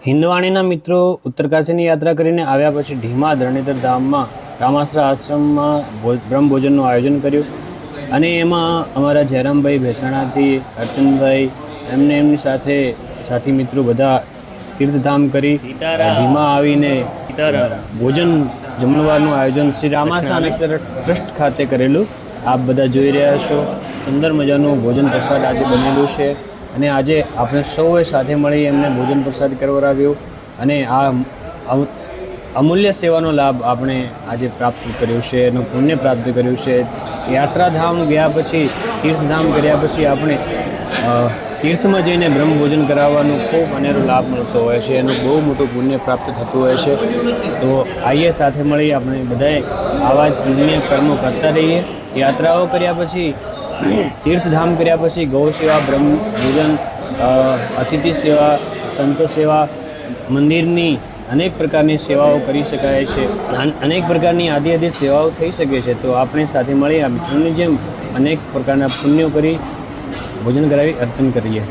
હિન્દવાણીના મિત્રો ઉત્તરકાશીની યાત્રા કરીને આવ્યા પછી ઢીમા ધરણીધર ધામમાં રામાશ્રા આશ્રમમાં બ્રહ્મભોજનનું આયોજન કર્યું અને એમાં અમારા જયરામભાઈ ભેસાણાથી અર્ચનભાઈ એમની સાથે સાથી મિત્રો બધા તીર્થધામ કરી ઢીમા આવીને ભોજન જમણવારનું આયોજન શ્રી રામાશ્રા ટ્રસ્ટ ખાતે કરેલું આપ બધા જોઈ રહ્યા છો. સુંદર મજાનું ભોજન પ્રસાદ આજે બનેલું છે અને આજે આપણે સૌએ સાથે મળી એમને ભોજન પ્રસાદ કરાવ્યો અને આ અમૂલ્ય સેવાનો લાભ આપણે આજે પ્રાપ્ત કર્યો છે, એનું પુણ્ય પ્રાપ્ત કર્યું છે. યાત્રાધામ ગયા પછી તીર્થધામ કર્યા પછી આપણે તીર્થમાં જઈને બ્રહ્મભોજન કરાવવાનો ખૂબ અનેરો લાભ મળતો હોય છે, એનું બહુ મોટું પુણ્ય પ્રાપ્ત થતું હોય છે. તો આઈએ સાથે મળી આપણે બધાએ આવા જ પુણ્ય કર્મો કરતા રહીએ. યાત્રાઓ કર્યા પછી તીર્થધામ કર્યા પછી ગૌ સેવા, બ્રહ્મભોજન, અતિથિ સેવા, સંતો સેવા, મંદિરની અનેક પ્રકારની સેવાઓ કરી શકાય છે. અનેક પ્રકારની આદિ સેવાઓ થઈ શકે છે. તો આપણે સાથે મળી આ મિત્રોની જેમ અનેક પ્રકારના પુણ્યો કરી ભોજન કરાવી અર્ચન કરીએ.